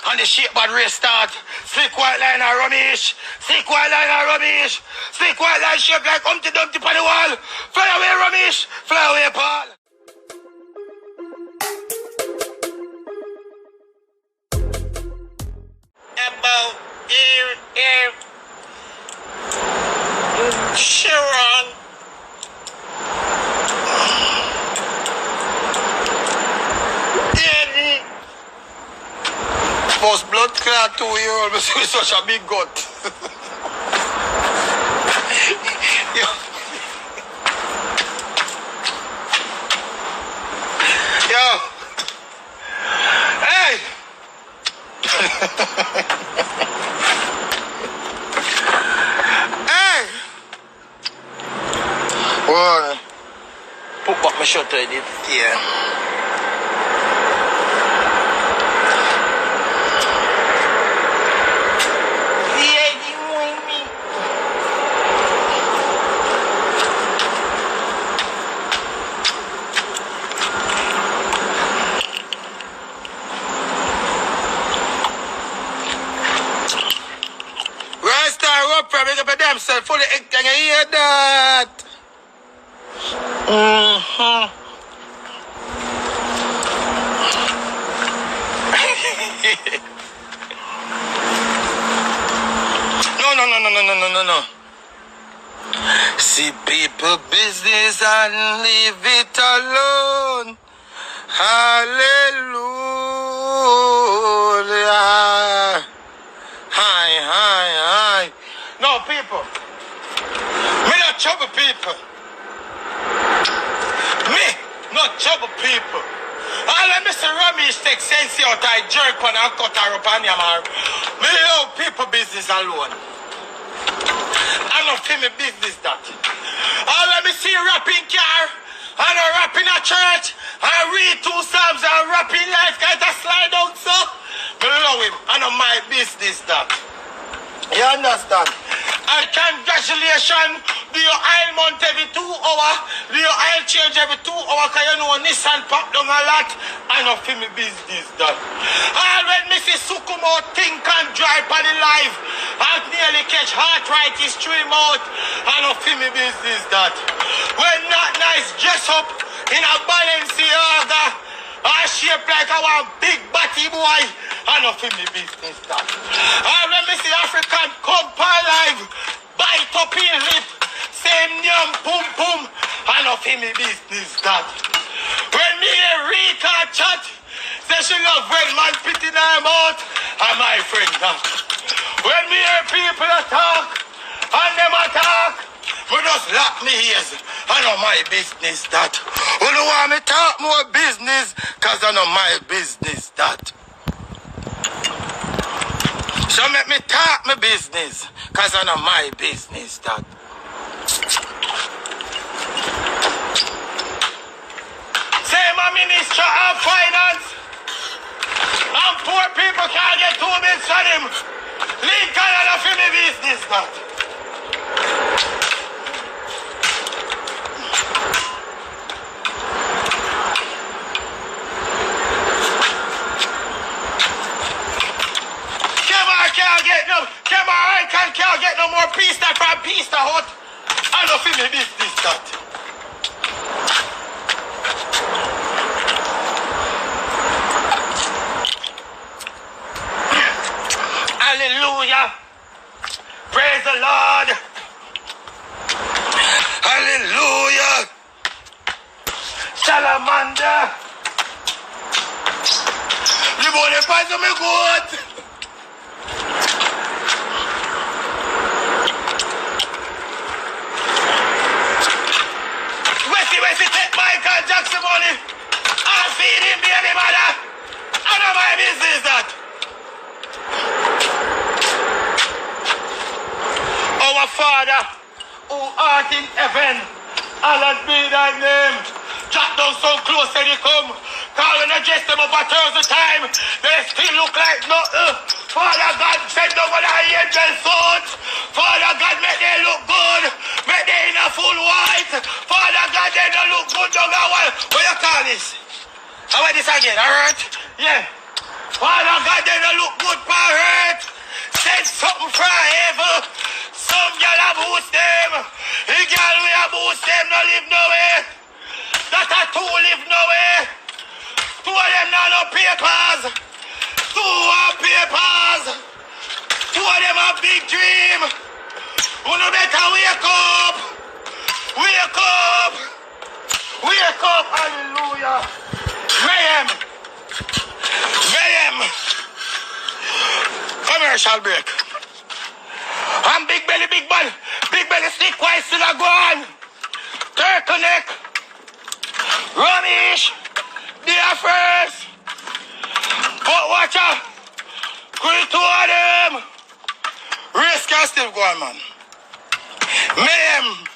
And the shape bad race start. Slick Whiteline and Romeich. Slick Whiteline and Romeich. Slick Whiteline shape like Humpty Dumpty on the wall. Fly away Romeich. Fly away Paul. About here. Sharon. Most blood clot 2-year-old with such a big gut. Yo. Yo. Hey. Hey. Well, put back my shirt I did. Yeah. Probably up themselves fully egg, can you hear that? No. See people business and leave it alone. Hallelujah. Hi. No, people. Me not trouble people. Me not trouble people. All of Mr. Romeich take sense out, I jerk on and cut her up on your man. Me love people business alone. I don't feel me business that. All of me see rapping car, and I rap in a church, and I read 2 psalms, and I rap in life, kind of slide out so. Me love him, I know my business that. You understand? And congratulations, do your oil mount every 2 hours, do your oil change every 2 hours, because you know Nissan pop down a lot. I know for me business that. All when me see Sukumo think and drive on the life, I nearly catch arthritis stream out. I know for me business that. When not nice dress up in a Balenciaga, I shape like I want big batty boy. I know for me business that. And when me see African come par live, bite up in lip, same yum pum. I know for me business that. When me hear Rika chat, say she love when man spit in her mouth, and my friend that. When me hear people talk, and them attack, we just lock me ears. I know my business that. You don't want me talk more business, cause I know my business that. So make me talk my business, cause I know my business that. Say my Minister of Finance, and poor people can't get 2 minutes on him. Lincoln and I feel me business that. Can't get no more peace that from peace that hot. I don't feel me business that. Hallelujah. Praise the Lord. Hallelujah. Salamander. You want to find some good? Michael Jackson money. I feed him baby mother. I know my business that. Our Father who art in heaven, hallowed be thy name. Drop down so close and you come. Call when I dress them up at Thursday time, they still look like nothing. Father God, send them on the angel suit. Father God, make them look good. Make them in a full white. Father God, they don't look good. What you call this? How about this again, alright? Yeah. Father God, they don't look pause. Two of them have big dream. Uno better wake up. Wake up. Wake up. Hallelujah. Mayhem. Mayhem. Commercial break. I'm big belly, big ball. Big belly stick, why still I go on? Turtle neck. Romeich. They are first. But watch out. Could two of them. Race can still go on, man. Mayhem.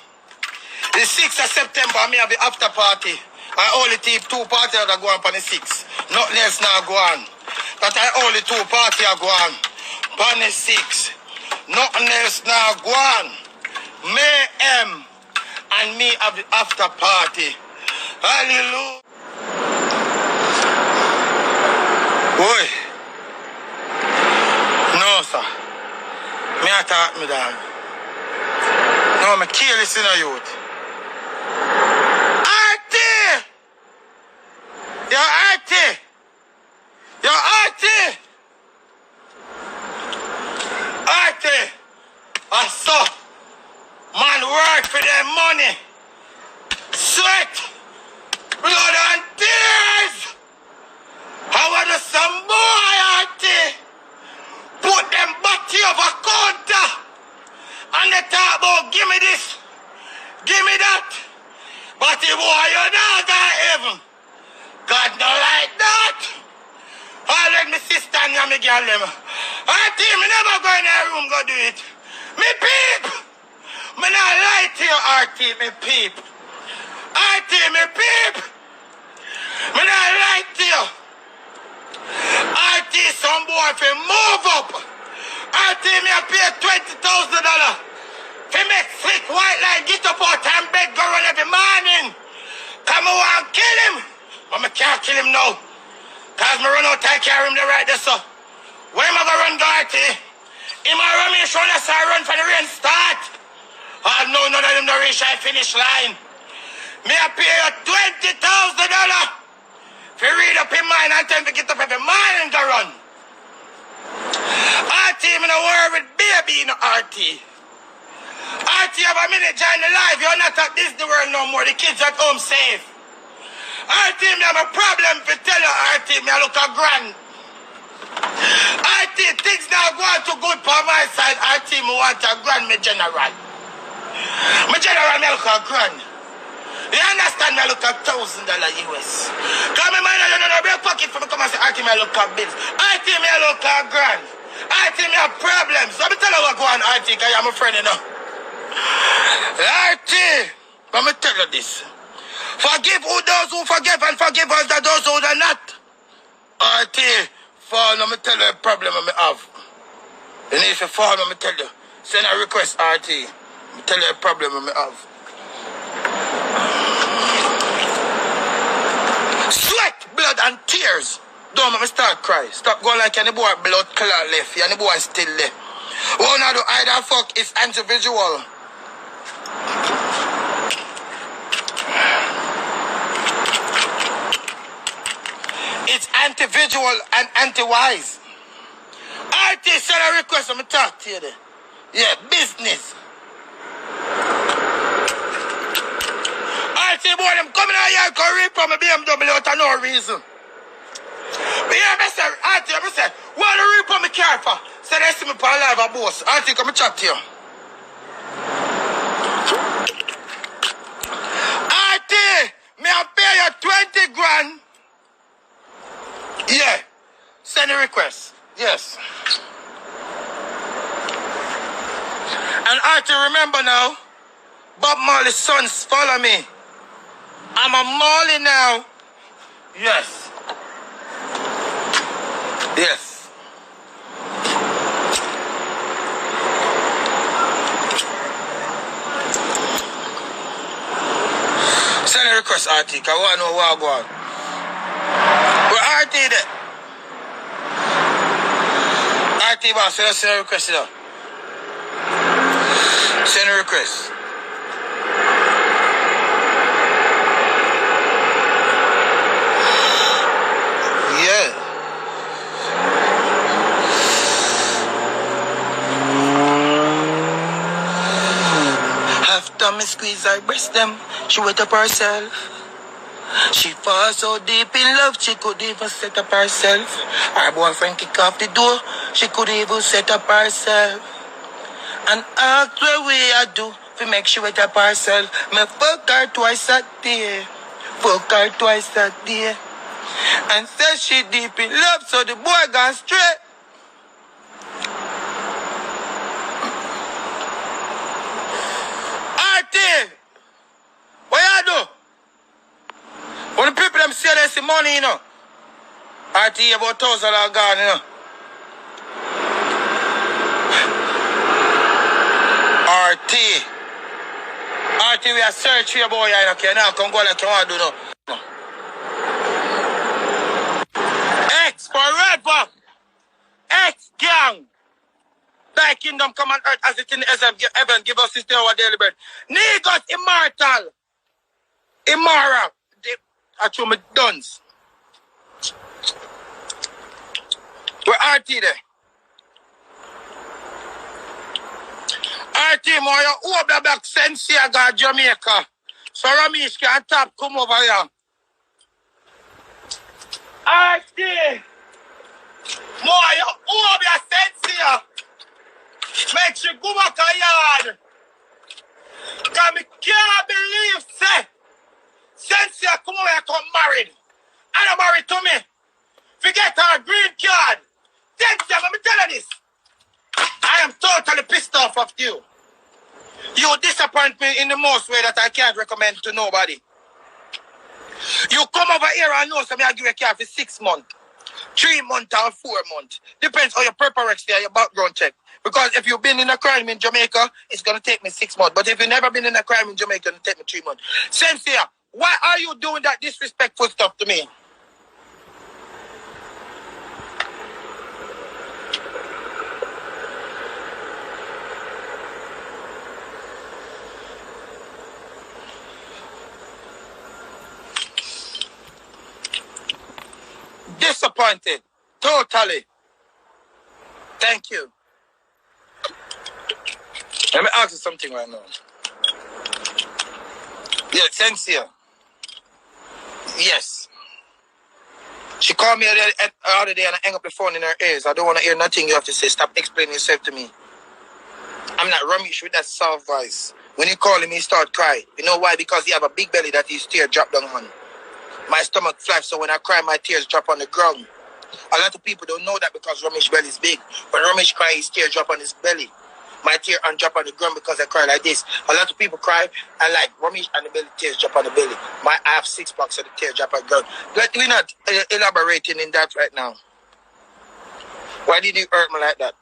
The 6th of September, me have the after party. I only take 2 parties that go on for the 6th. Nothing else now go on. That I only 2 parties go on. On the 6th. Nothing else now go on. Mayhem. And me have the after party. Hallelujah. Boy. No, sir. Me attack me, dog. No, me kill this in a youth. Artie! Yo, Artie! Yo, Artie! Artie! I saw man work for their money. Sweat! Blood and tears! I want some boy, Artie! Put them body over counter! And they talk about, give me this, give me that. But the boy, you're not got heaven. God don't like that. I let me sister and me girl them. I think me never go in that room go do it. Me peep. Me not lie to you, RT, me peep. RT, me peep. Me not lie to you. RT, some boy fi move up. RT, me a pay $20,000 fi make slick Whiteline get up out and bed go run every morning. Come on and kill him. But me can't kill him now. Cause me run out and carry him the right there, so. Where am I gonna run, Garty? Him and Romeich run as I run for the rain start. Oh no, none of them don't reach that finish line. Me a pay you $20,000 fi read up in mine and tell me to get up every morning and go run. RT, me no worry with baby, no RT. RT, have a minute join the life. You're not at Disney World no more. The kids at home safe. RT, me have a problem to tell you, RT, me I look a grand. RT, things now go on too good for my side. RT, me want a grand, me general. Me general, me look a grand. You understand me, I look a $1,000 US. Cause me mind, I don't know no break pocket for me come and say, RT, me I look a bills. RT, me I look a grand. RT, me have problems. So me tell you what go on, RT, cause you're my friend, you know. RT, let me tell you this. Forgive who those who forgive and forgive us that those who do not. RT, fall, let me tell you a problem I have. And if you fall, let me tell you. Send a request, RT. Let me tell you a problem I have. Sweat, blood and tears. Don't make me start cry. Stop going like any boy blood clot left. Any boy still left. One of the either fuck is individual. It's anti-visual and anti-wise. Artist send a request, I'm going to talk to you there. Yeah, business. Artist boy, them coming out here and come rip from a BMW out of no reason. But yeah, I say, Artist, I say, what do you rip from my car for? Say they see me for a live a boss. Artist, come and chat to you. Artist, may I pay you 20 grand? Yeah. Send a request. Yes. And Artie, remember now, Bob Marley's sons follow me. I'm a Marley now. Yes. Yes. Send a request, Artie, because I want to know what I go on. Where RT there? RT boss, send a request now. Send a request. Yeah. squeeze her breast them. She wet up herself. She falls so deep in love, she could even set up herself. Her boyfriend kick off the door, she could even set up herself. And ask what we I do to make she wet up herself. Me fuck her twice a day. Fuck her twice a day. And says she deep in love, so the boy gone straight. RT, what you do? When the people them say they see money, you know. RT about $1,000 gone, you know. RT, we are search for your boy, you know. Okay, now come go like you want to do no. X forever. X gang. Thy kingdom come on earth as it in heaven. Give us this day our daily bread. Niggas immortal. Immoral. I show me duns. Where RT there? RT, more you over back since here got Jamaica. So Romeich can tap come over here. RT, more you over since here. Make sure go back a yard. Cause me can't believe say. Since you come over here come married. And I'm married to me. Forget our green card. Thanks, let me tell you this. I am totally pissed off of you. You disappoint me in the most way that I can't recommend to nobody. You come over here and know something I give you a car for 6 months, 3 months or 4 months. Depends on your preparation and your background check. Because if you've been in a crime in Jamaica, it's going to take me 6 months. But if you've never been in a crime in Jamaica, it'll take me 3 months. Sincere, why are you doing that disrespectful stuff to me? Disappointed. Totally. Thank you. Let me ask you something right now. Yeah, Sincere. Yes. She called me the other day and I hung up the phone in her ears. I don't want to hear nothing you have to say. Stop explaining yourself to me. I'm not Romeich with that soft voice. When you calling me, he start crying. You know why? Because he have a big belly that his tears drop down on. My stomach flaps, so when I cry, my tears drop on the ground. A lot of people don't know that because Romeich's belly is big. When Romeich cry, his tears drop on his belly. My tear and drop on the ground because I cry like this. A lot of people cry and like Romeich and the belly tears drop on the belly. I have 6 packs of the tears drop on the ground. But we're not elaborating in that right now. Why did you hurt me like that?